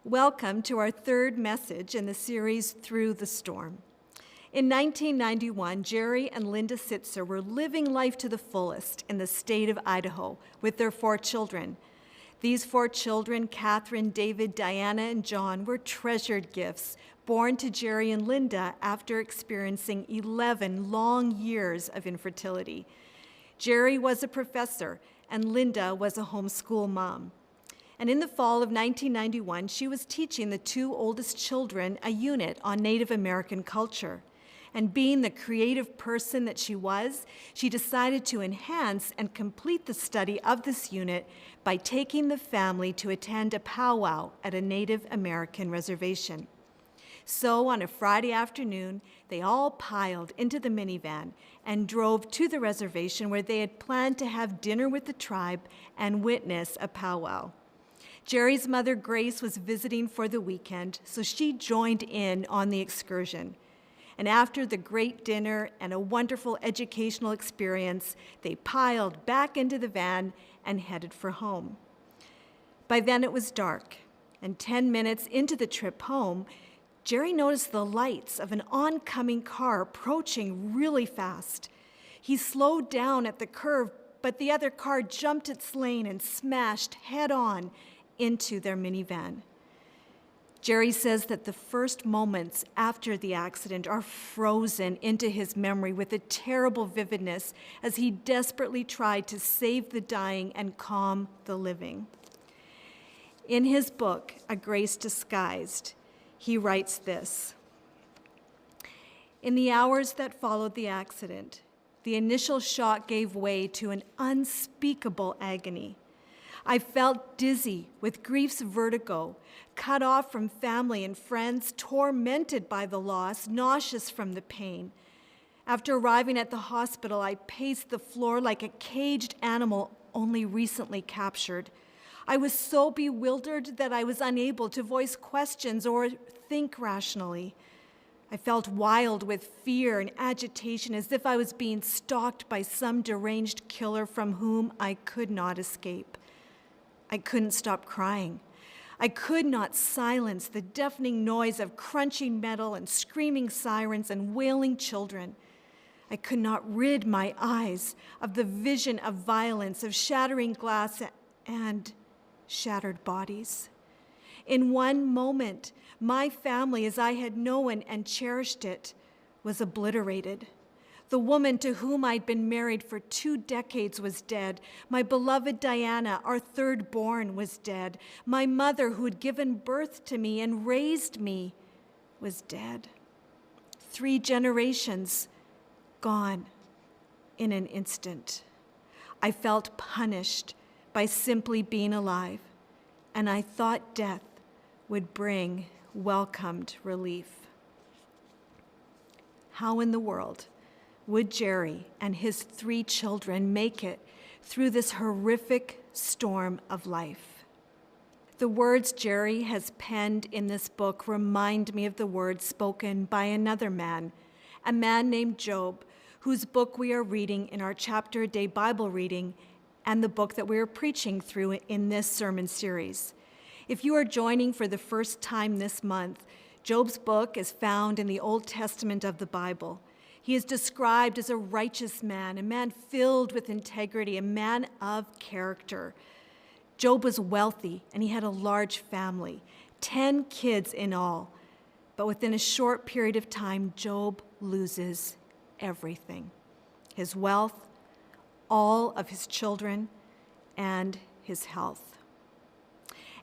Welcome to our third message in the series, Through the Storm. In 1991, Jerry and Linda Sitzer were living life to the fullest in the state of Idaho with their 4 children. These 4 children, Catherine, David, Diana, and John, were treasured gifts born to Jerry and Linda after experiencing 11 long years of infertility. Jerry was a professor, and Linda was a homeschool mom. And in the fall of 1991, she was teaching the 2 oldest children a unit on Native American culture. And being the creative person that she was, she decided to enhance and complete the study of this unit by taking the family to attend a powwow at a Native American reservation. So on a Friday afternoon, they all piled into the minivan and drove to the reservation where they had planned to have dinner with the tribe and witness a powwow. Jerry's mother, Grace, was visiting for the weekend, so she joined in on the excursion. And after the great dinner and a wonderful educational experience, they piled back into the van and headed for home. By then it was dark, and 10 minutes into the trip home, Jerry noticed the lights of an oncoming car approaching really fast. He slowed down at the curve, but the other car jumped its lane and smashed head-on into their minivan. Jerry says that the first moments after the accident are frozen into his memory with a terrible vividness as he desperately tried to save the dying and calm the living. In his book, A Grace Disguised, he writes this: "In the hours that followed the accident, the initial shock gave way to an unspeakable agony. I felt dizzy with grief's vertigo, cut off from family and friends, tormented by the loss, nauseous from the pain. After arriving at the hospital, I paced the floor like a caged animal only recently captured. I was so bewildered that I was unable to voice questions or think rationally. I felt wild with fear and agitation, as if I was being stalked by some deranged killer from whom I could not escape. I couldn't stop crying. I could not silence the deafening noise of crunching metal and screaming sirens and wailing children. I could not rid my eyes of the vision of violence, of shattering glass and shattered bodies. In one moment, my family, as I had known and cherished it, was obliterated. The woman to whom I'd been married for 2 decades was dead. My beloved Diana, our 3rd born, was dead. My mother, who had given birth to me and raised me, was dead. 3 generations gone in an instant. I felt punished by simply being alive, and I thought death would bring welcomed relief. How in the world would Jerry and his 3 children make it through this horrific storm of life? The words Jerry has penned in this book remind me of the words spoken by another man, a man named Job, whose book we are reading in our chapter a day Bible reading and the book that we are preaching through in this sermon series. If you are joining for the first time this month, Job's book is found in the Old Testament of the Bible. He is described as a righteous man, a man filled with integrity, a man of character. Job was wealthy, and he had a large family, 10 kids in all. But within a short period of time, Job loses everything: his wealth, all of his children, and his health.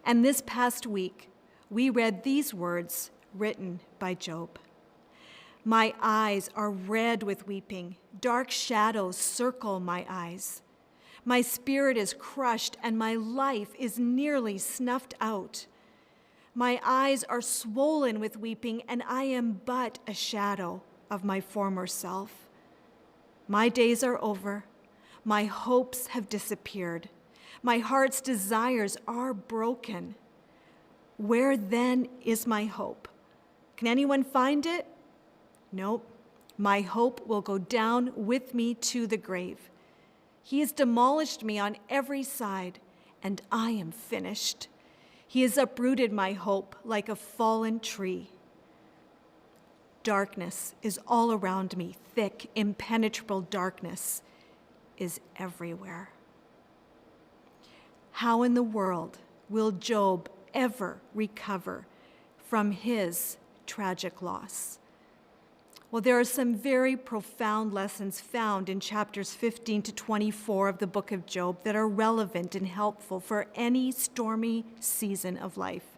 And this past week, we read these words written by Job: "My eyes are red with weeping. Dark shadows circle my eyes. My spirit is crushed, and my life is nearly snuffed out. My eyes are swollen with weeping, and I am but a shadow of my former self. My days are over. My hopes have disappeared. My heart's desires are broken. Where then is my hope? Can anyone find it? Nope. My hope will go down with me to the grave. He has demolished me on every side, and I am finished. He has uprooted my hope like a fallen tree. Darkness is all around me. Thick, impenetrable darkness is everywhere. How in the world will Job ever recover from his tragic loss? Well, there are some very profound lessons found in chapters 15 to 24 of the book of Job that are relevant and helpful for any stormy season of life.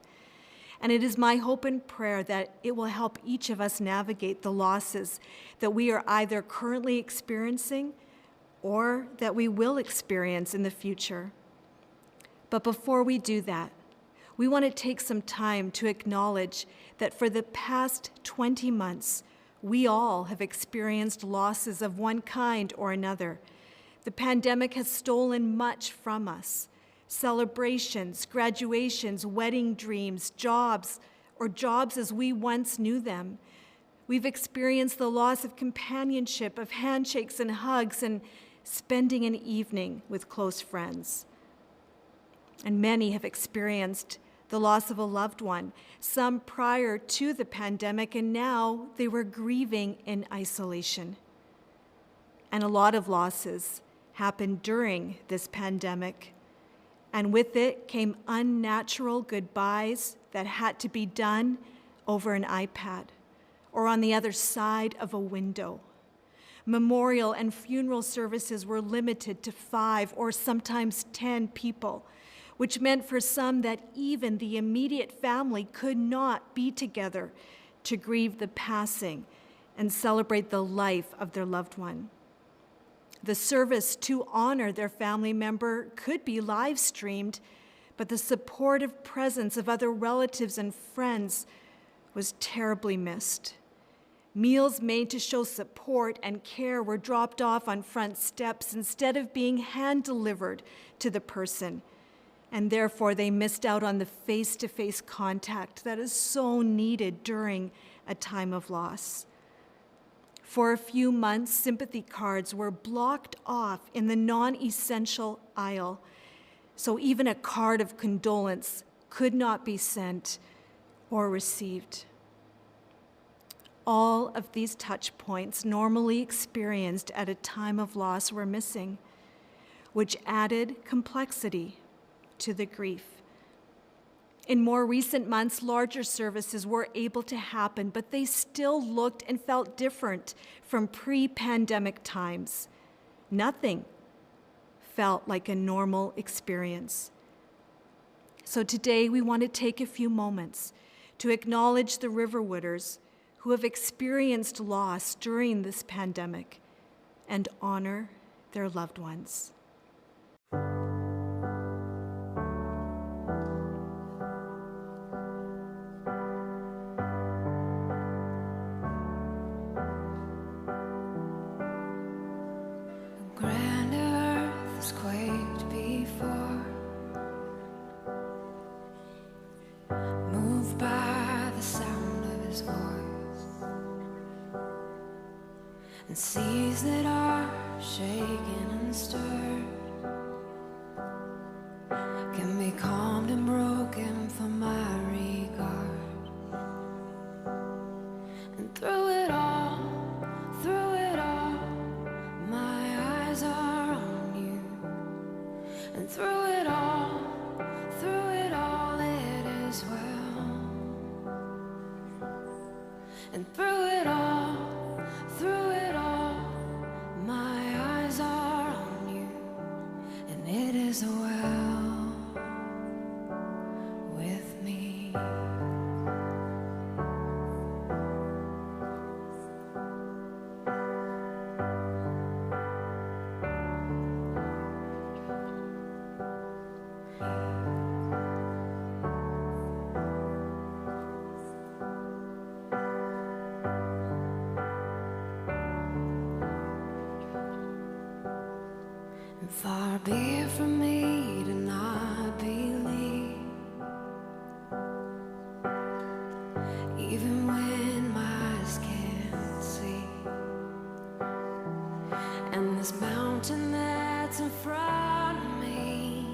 And it is my hope and prayer that it will help each of us navigate the losses that we are either currently experiencing or that we will experience in the future. But before we do that, we want to take some time to acknowledge that for the past 20 months, we all have experienced losses of one kind or another. The pandemic has stolen much from us. Celebrations, graduations, wedding dreams, jobs as we once knew them. We've experienced the loss of companionship, of handshakes and hugs, and spending an evening with close friends. And many have experienced the loss of a loved one, some prior to the pandemic, and now they were grieving in isolation. And a lot of losses happened during this pandemic. And with it came unnatural goodbyes that had to be done over an iPad or on the other side of a window. Memorial and funeral services were limited to 5 or sometimes 10 people, which meant for some that even the immediate family could not be together to grieve the passing and celebrate the life of their loved one. The service to honor their family member could be live streamed, but the supportive presence of other relatives and friends was terribly missed. Meals made to show support and care were dropped off on front steps instead of being hand-delivered to the person, and therefore they missed out on the face-to-face contact that is so needed during a time of loss. For a few months, sympathy cards were blocked off in the non-essential aisle, so even a card of condolence could not be sent or received. All of these touch points normally experienced at a time of loss were missing, which added complexity to the grief. In more recent months, larger services were able to happen, but they still looked and felt different from pre-pandemic times. Nothing felt like a normal experience. So today we want to take a few moments to acknowledge the Riverwooders who have experienced loss during this pandemic and honor their loved ones. And seas that are shaken and stirred can be calmed and broken for my regard. And through it all, my eyes are on you. And through it all, it is well. And through it all, my eyes are on you, and it is well with me. Far be it from me to not believe, even when my eyes can't see. And this mountain that's in front of me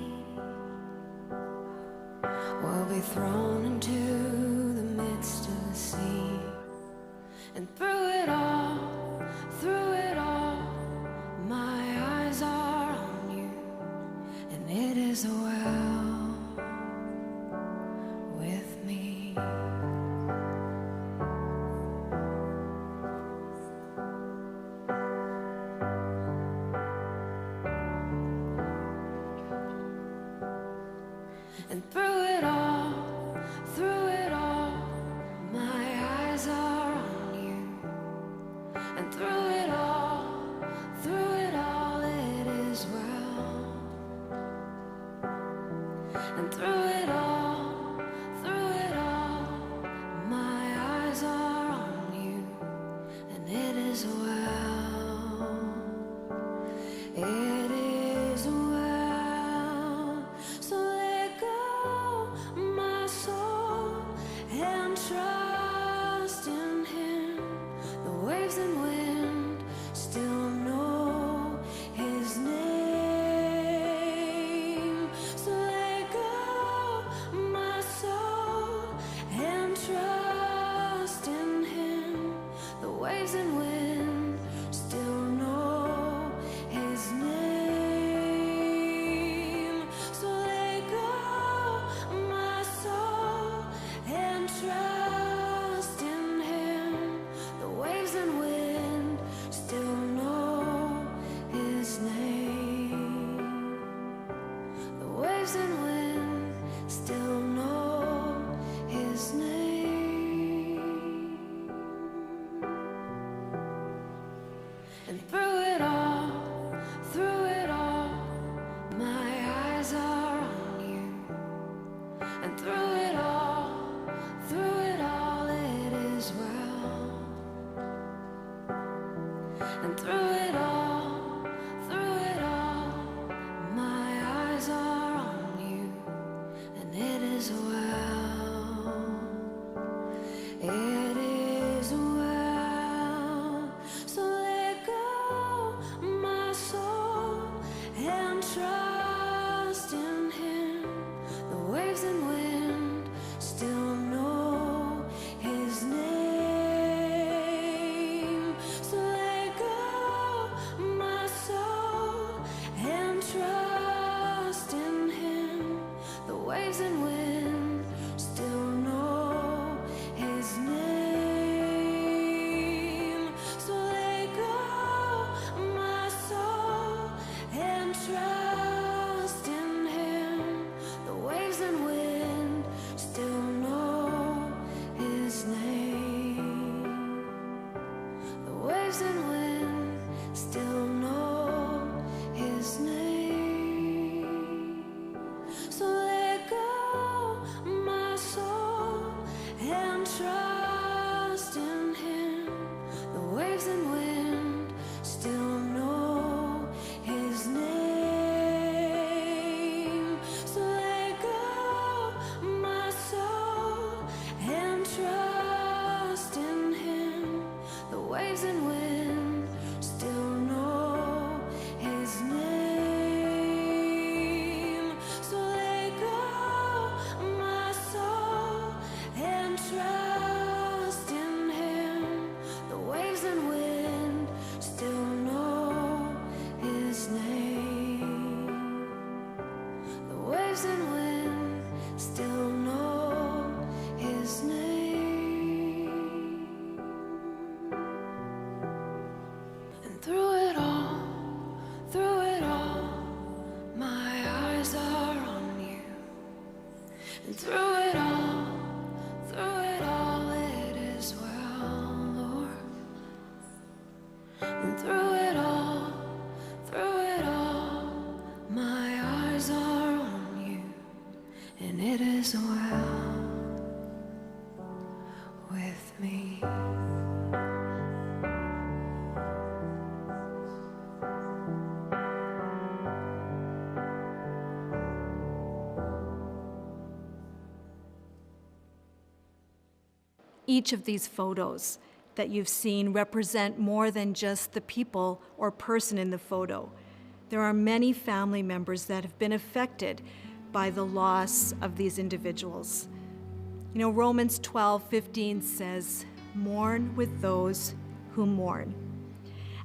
will be be thrown into the midst of the sea. And through it all, my eyes are on you, and it is well with me. And through it all, my eyes are on you. And through it all, it is well. And through it all, my eyes are on you, and it is well. It is well. So let go, my soul, and trust in Him. The waves and wind still know His name. So let go, my soul, and trust in Him. The waves and wind still know His name. So let go, my soul, and trust in Him. The waves and wind still know His name. The waves and wind still know His name. And through it all, my eyes are on you. And through it all, it is well. And through it all, my eyes are on you, and it is well. It is well. So let go, my soul, and trust in Him. The waves and wind still know His name. So let go, my soul, and trust in Him. The waves and wind still know His name. So let go, my soul, and trust in Him. The waves and wind still know His name. The waves and wind still know His name. So let go, my soul, and trust in Him. The waves and wind still know His name. So let go, my soul, and trust in Him. The waves and wind still know His name. So let go, my soul, and trust in Him. The waves and wind still know His name. The waves and wind still know His name. And through it all, my eyes are on you. And through it all, it is well, Lord. And through it all, my eyes are on you, and it is well with me. Each of these photos that you've seen represent more than just the people or person in the photo. There are many family members that have been affected by the loss of these individuals. You know, Romans 12:15 says, "Mourn with those who mourn."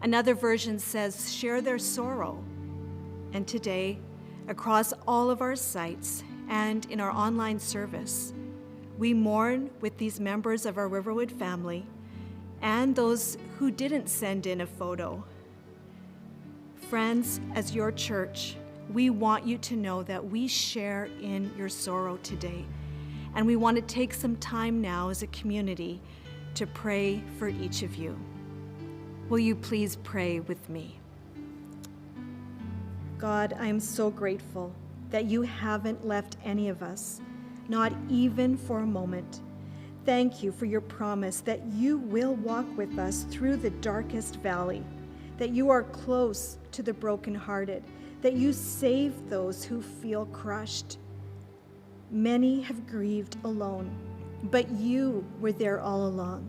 Another version says, "Share their sorrow." And today, across all of our sites and in our online service, we mourn with these members of our Riverwood family and those who didn't send in a photo. Friends, as your church, we want you to know that we share in your sorrow today. And we want to take some time now as a community to pray for each of you. Will you please pray with me? God, I am so grateful that you haven't left any of us, not even for a moment. Thank you for your promise that you will walk with us through the darkest valley, that you are close to the brokenhearted, that you save those who feel crushed. Many have grieved alone, but you were there all along.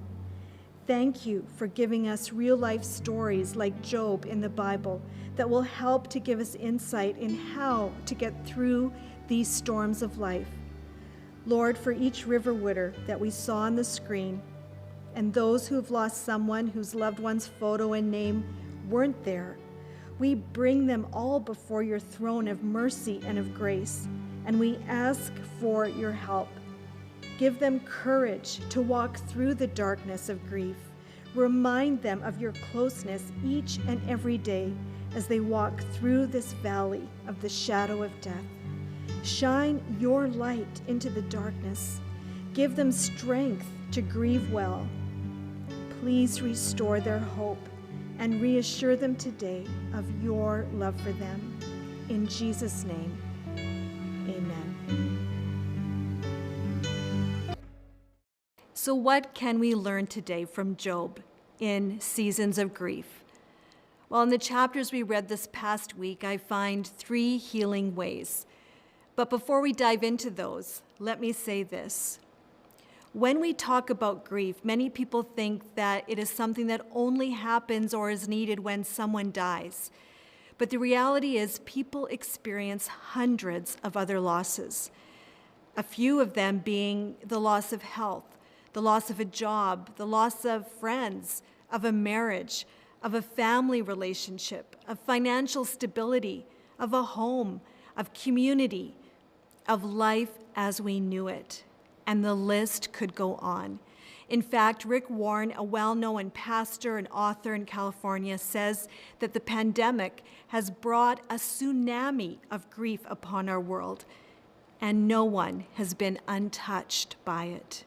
Thank you for giving us real-life stories like Job in the Bible that will help to give us insight in how to get through these storms of life. Lord, for each Riverwooder that we saw on the screen, and those who have lost someone whose loved one's photo and name weren't there, we bring them all before your throne of mercy and of grace, and we ask for your help. Give them courage to walk through the darkness of grief. Remind them of your closeness each and every day as they walk through this valley of the shadow of death. Shine your light into the darkness. Give them strength to grieve well. Please restore their hope and reassure them today of your love for them. In Jesus' name, amen. So what can we learn today from Job in seasons of grief? Well, in the chapters we read this past week, I find 3 healing ways. But before we dive into those, let me say this. When we talk about grief, many people think that it is something that only happens or is needed when someone dies. But the reality is people experience hundreds of other losses, a few of them being the loss of health, the loss of a job, the loss of friends, of a marriage, of a family relationship, of financial stability, of a home, of community, of life as we knew it. And the list could go on. In fact, Rick Warren, a well-known pastor and author in California, says that the pandemic has brought a tsunami of grief upon our world, and no one has been untouched by it.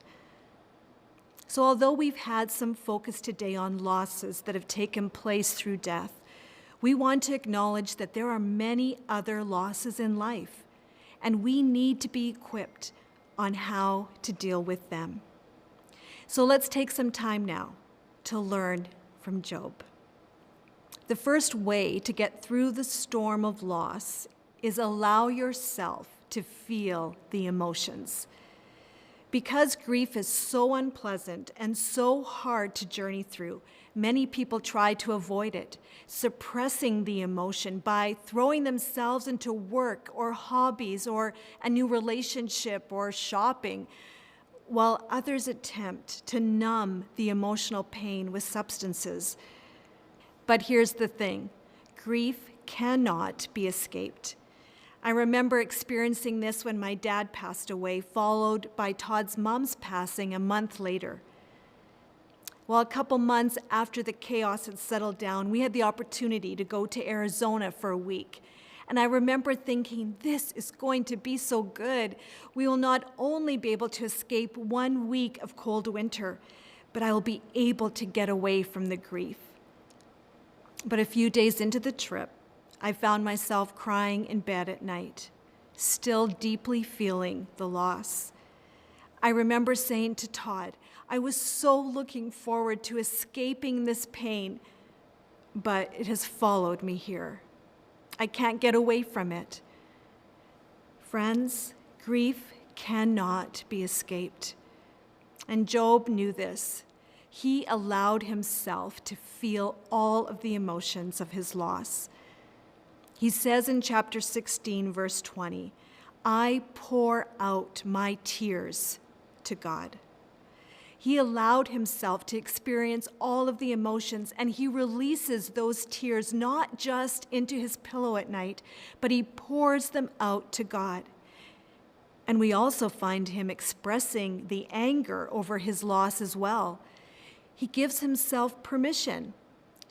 So although we've had some focus today on losses that have taken place through death, we want to acknowledge that there are many other losses in life, and we need to be equipped on how to deal with them. So let's take some time now to learn from Job. The first way to get through the storm of loss is allow yourself to feel the emotions. Because grief is so unpleasant and so hard to journey through, many people try to avoid it, suppressing the emotion by throwing themselves into work or hobbies or a new relationship or shopping, while others attempt to numb the emotional pain with substances. But here's the thing, grief cannot be escaped. I remember experiencing this when my dad passed away, followed by Todd's mom's passing a month later. Well, a couple months after the chaos had settled down, we had the opportunity to go to Arizona for a week. And I remember thinking, this is going to be so good. We will not only be able to escape 1 week of cold winter, but I will be able to get away from the grief. But a few days into the trip, I found myself crying in bed at night, still deeply feeling the loss. I remember saying to Todd, I was so looking forward to escaping this pain, but it has followed me here. I can't get away from it. Friends, grief cannot be escaped. And Job knew this. He allowed himself to feel all of the emotions of his loss. He says in chapter 16, verse 20, I pour out my tears to God. He allowed himself to experience all of the emotions, and he releases those tears not just into his pillow at night, but he pours them out to God. And we also find him expressing the anger over his loss as well. He gives himself permission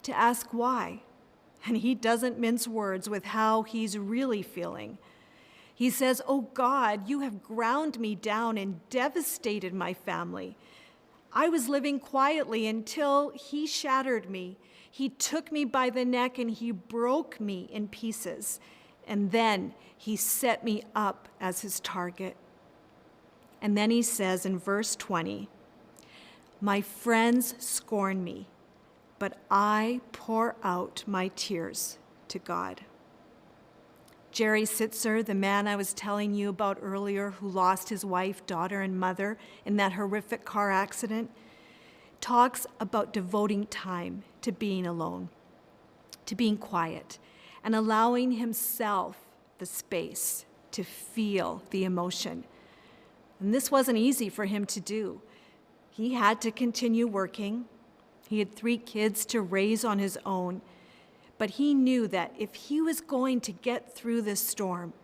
to ask why, and he doesn't mince words with how he's really feeling. He says, "Oh God, you have ground me down and devastated my family. I was living quietly until he shattered me. He took me by the neck and he broke me in pieces. And then he set me up as his target." And then he says in verse 20, "My friends scorn me, but I pour out my tears to God." Jerry Sitzer, the man I was telling you about earlier who lost his wife, daughter, and mother in that horrific car accident, talks about devoting time to being alone, to being quiet, and allowing himself the space to feel the emotion. And this wasn't easy for him to do. He had to continue working. He had 3 kids to raise on his own. But he knew that if he was going to get through this storm,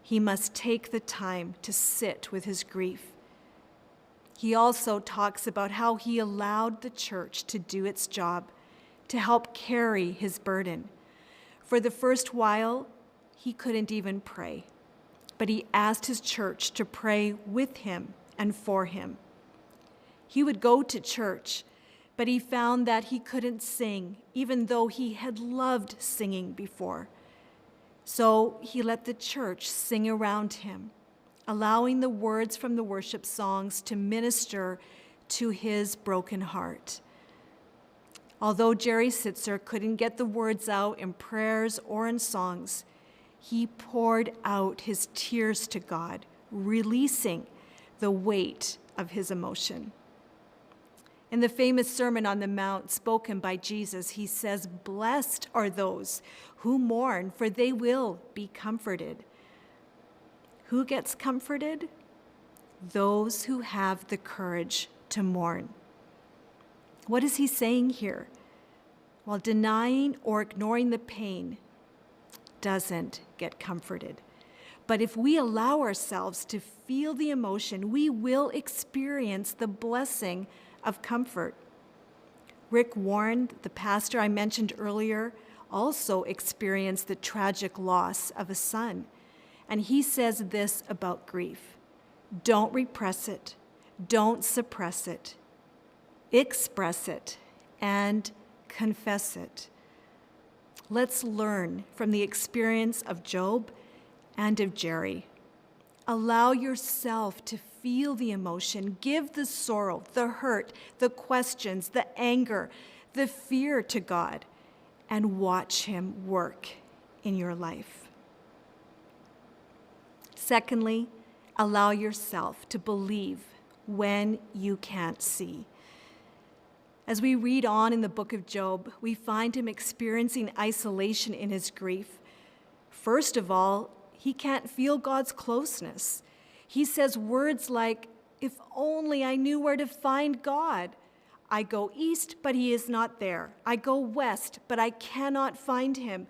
he must take the time to sit with his grief. He also talks about how he allowed the church to do its job, to help carry his burden. For the first while, he couldn't even pray, but he asked his church to pray with him and for him. He would go to church, but he found that he couldn't sing, even though he had loved singing before. So he let the church sing around him, allowing the words from the worship songs to minister to his broken heart. Although Jerry Sitzer couldn't get the words out in prayers or in songs, he poured out his tears to God, releasing the weight of his emotion. In the famous Sermon on the Mount spoken by Jesus, he says, "Blessed are those who mourn, for they will be comforted." Who gets comforted? Those who have the courage to mourn. What is he saying here? While denying or ignoring the pain doesn't get comforted. But if we allow ourselves to feel the emotion, we will experience the blessing of comfort. Rick Warren, the pastor I mentioned earlier, also experienced the tragic loss of a son. And he says this about grief: don't repress it, don't suppress it, express it, and confess it. Let's learn from the experience of Job and of Jerry. Allow yourself to feel the emotion. Give the sorrow, the hurt, the questions, the anger, the fear to God, and watch him work in your life. Secondly, allow yourself to believe when you can't see. As we read on in the book of Job, we find him experiencing isolation in his grief. First of all, he can't feel God's closeness. He says words like, "If only I knew where to find God. I go east, but he is not there. I go west, but I cannot find him.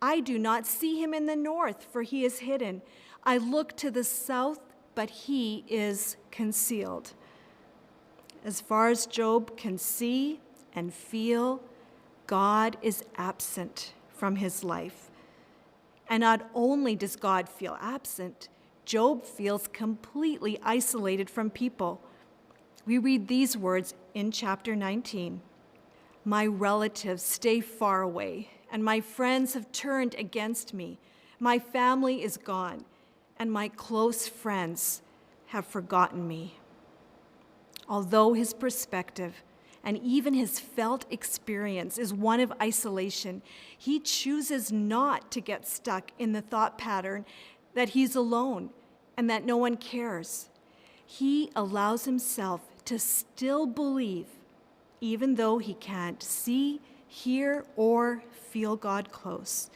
I do not see him in the north, for he is hidden. I look to the south, but he is concealed." As far as Job can see and feel, God is absent from his life. And not only does God feel absent, Job feels completely isolated from people. We read these words in chapter 19. "My relatives stay far away, and my friends have turned against me. My family is gone, and my close friends have forgotten me." Although his perspective and even his felt experience is one of isolation, he chooses not to get stuck in the thought pattern that he's alone and that no one cares. He allows himself to still believe, even though he can't see, hear, or feel God close.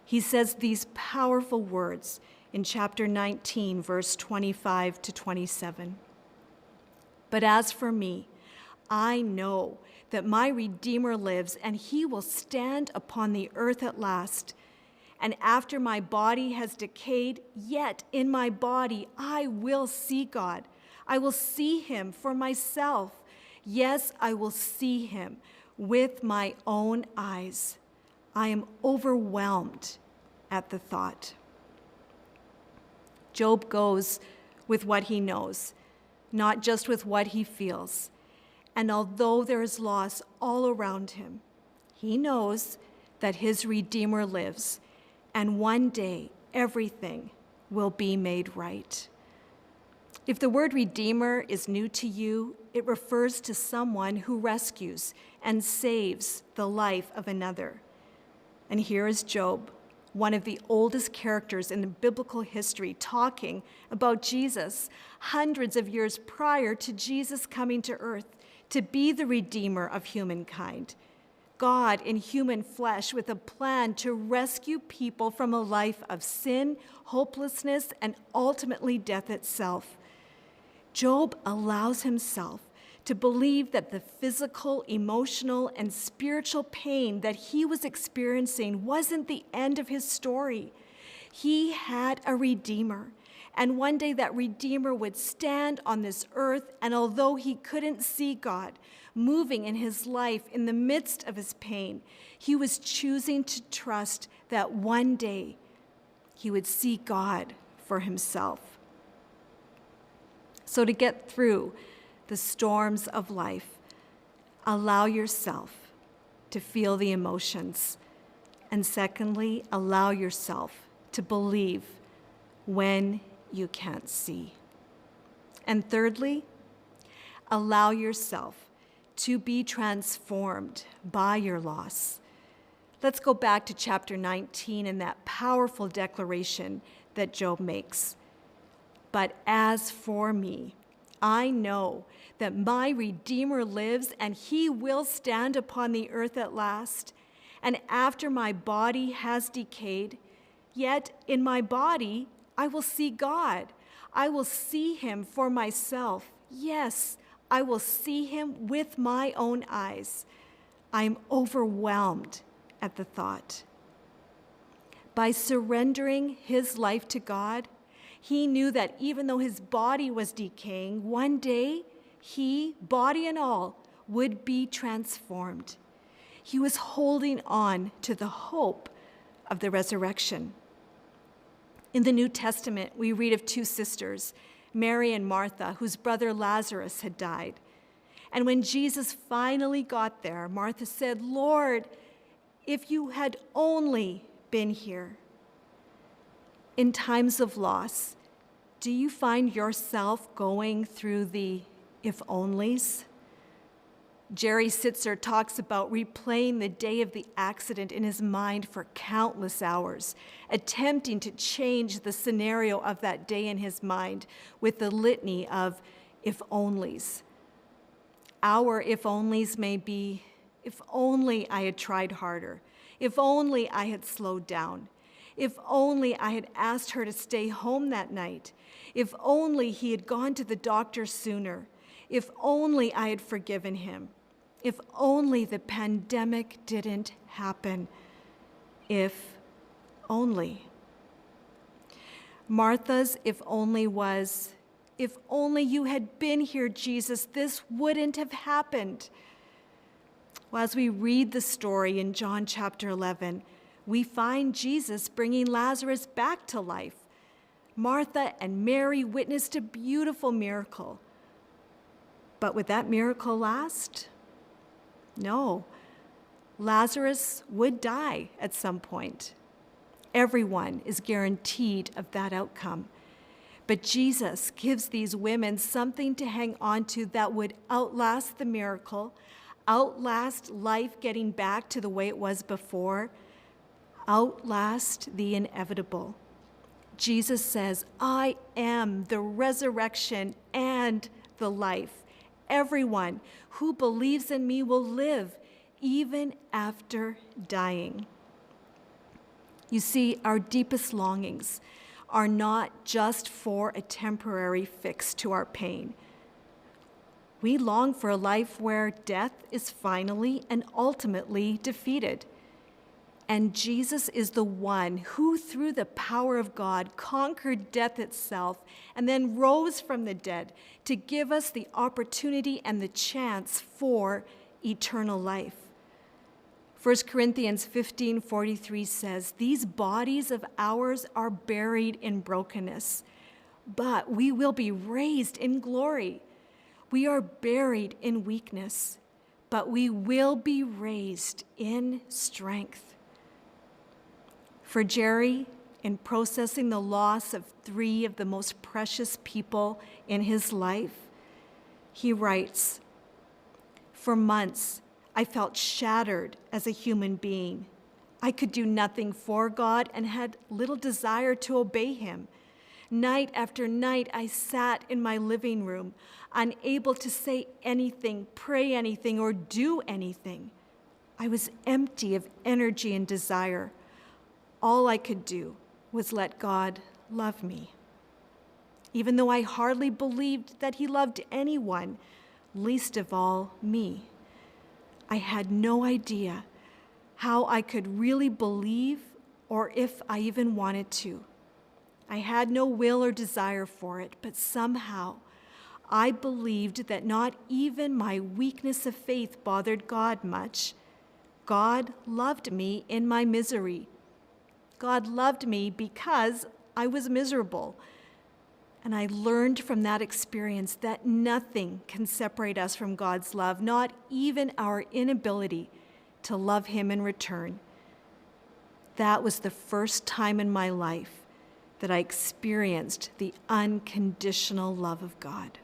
He says these powerful words in chapter 19, verse 25 to 27. But as for me, I know that my Redeemer lives, and he will stand upon the earth at last. And after my body has decayed, yet in my body I will see God. I will see him for myself. Yes, I will see him with my own eyes. I am overwhelmed at the thought. Job goes with what he knows, not just with what he feels. And although there is loss all around him, he knows that his Redeemer lives, and one day everything will be made right. If the word Redeemer is new to you, it refers to someone who rescues and saves the life of another. And here is Job, one of the oldest characters in the biblical history, talking about Jesus hundreds of years prior to Jesus coming to earth to be the Redeemer of humankind. God in human flesh with a plan to rescue people from a life of sin, hopelessness, and ultimately death itself. Job allows himself to believe that the physical, emotional, and spiritual pain that he was experiencing wasn't the end of his story. He had a Redeemer, and one day that Redeemer would stand on this earth, and although he couldn't see God moving in his life in the midst of his pain, he was choosing to trust that one day he would see God for himself. So to get through the storms of life, allow yourself to feel the emotions. And secondly, allow yourself to believe when you can't see. And thirdly, allow yourself to be transformed by your loss. Let's go back to chapter 19 and that powerful declaration that Job makes. But as for me, I know that my Redeemer lives, and he will stand upon the earth at last. And after my body has decayed, yet in my body I will see God. I will see him for myself. Yes, I will see him with my own eyes. I am overwhelmed at the thought. By surrendering his life to God, he knew that even though his body was decaying, one day he, body and all, would be transformed. He was holding on to the hope of the resurrection. In the New Testament, we read of two sisters, Mary and Martha, whose brother Lazarus had died. And when Jesus finally got there, Martha said, "Lord, if you had only been here." In times of loss, do you find yourself going through the if-onlys? Jerry Sitzer talks about replaying the day of the accident in his mind for countless hours, attempting to change the scenario of that day in his mind with the litany of if-onlys. Our if-onlys may be, if only I had tried harder, if only I had slowed down, if only I had asked her to stay home that night, if only he had gone to the doctor sooner, if only I had forgiven him, if only the pandemic didn't happen, if only. Martha's if only was, if only you had been here, Jesus, this wouldn't have happened. Well, as we read the story in John chapter 11, we find Jesus bringing Lazarus back to life. Martha and Mary witnessed a beautiful miracle. But would that miracle last? No. Lazarus would die at some point. Everyone is guaranteed of that outcome. But Jesus gives these women something to hang on to that would outlast the miracle, outlast life getting back to the way it was before, outlast the inevitable. Jesus says, "I am the resurrection and the life. Everyone who believes in me will live even after dying." You see, our deepest longings, are not just for a temporary fix to our pain. We long for a life where death is finally and ultimately defeated. And Jesus is the one who, through the power of God, conquered death itself and then rose from the dead to give us the opportunity and the chance for eternal life. 1 Corinthians 15:43 says, "These bodies of ours are buried in brokenness, but we will be raised in glory. We are buried in weakness, but we will be raised in strength." For Jerry, in processing the loss of 3 of the most precious people in his life, he writes, "For months, I felt shattered as a human being. I could do nothing for God and had little desire to obey him. Night after night, I sat in my living room, unable to say anything, pray anything, or do anything. I was empty of energy and desire. All I could do was let God love me. Even though I hardly believed that he loved anyone, least of all me. I had no idea how I could really believe or if I even wanted to. I had no will or desire for it, but somehow I believed that not even my weakness of faith bothered God much. God loved me in my misery. God loved me because I was miserable. And I learned from that experience that nothing can separate us from God's love, not even our inability to love him in return. That was the first time in my life that I experienced the unconditional love of God.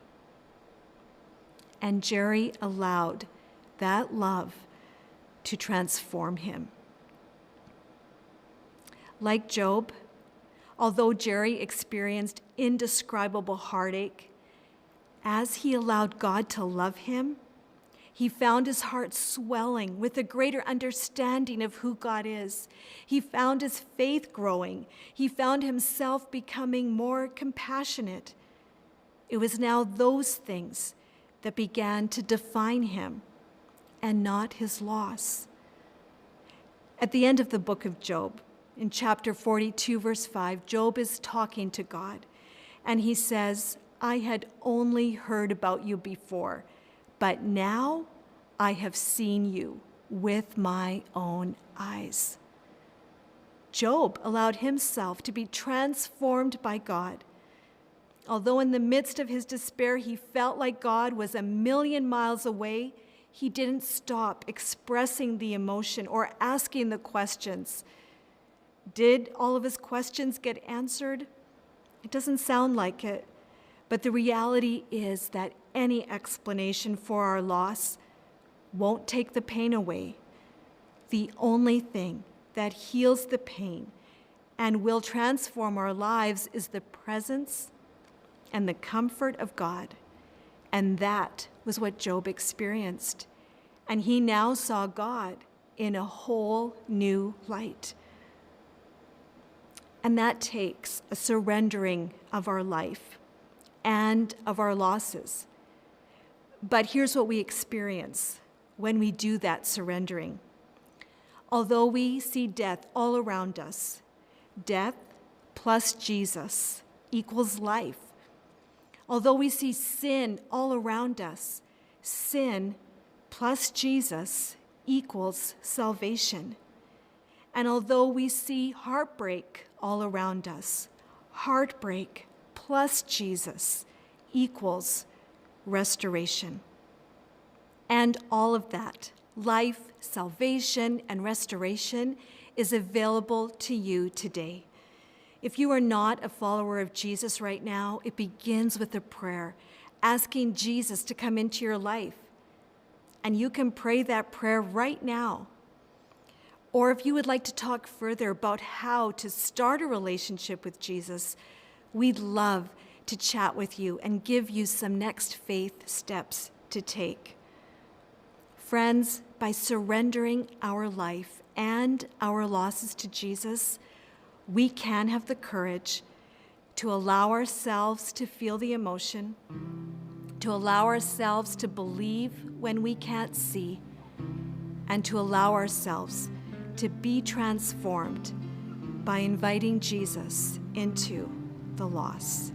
And Jerry allowed that love to transform him. Like Job, although Jerry experienced indescribable heartache, as he allowed God to love him, he found his heart swelling with a greater understanding of who God is. He found his faith growing. He found himself becoming more compassionate. It was now those things that began to define him and not his loss. At the end of the book of Job, in chapter 42, verse 5, Job is talking to God, and he says, "I had only heard about you before, but now I have seen you with my own eyes." Job allowed himself to be transformed by God. Although in the midst of his despair he felt like God was a million miles away, he didn't stop expressing the emotion or asking the questions. Did all of his questions get answered? It doesn't sound like it, but the reality is that any explanation for our loss won't take the pain away. The only thing that heals the pain and will transform our lives is the presence and the comfort of God. And that was what Job experienced. And he now saw God in a whole new light. And that takes a surrendering of our life and of our losses. But here's what we experience when we do that surrendering. Although we see death all around us, death plus Jesus equals life. Although we see sin all around us, sin plus Jesus equals salvation. And although we see heartbreak all around us, heartbreak plus Jesus equals restoration. And all of that, life, salvation, and restoration, is available to you today. If you are not a follower of Jesus right now, it begins with a prayer, asking Jesus to come into your life. And you can pray that prayer right now. Or if you would like to talk further about how to start a relationship with Jesus, we'd love to chat with you and give you some next faith steps to take. Friends, by surrendering our life and our losses to Jesus, we can have the courage to allow ourselves to feel the emotion, to allow ourselves to believe when we can't see, and to allow ourselves to be transformed by inviting Jesus into the loss.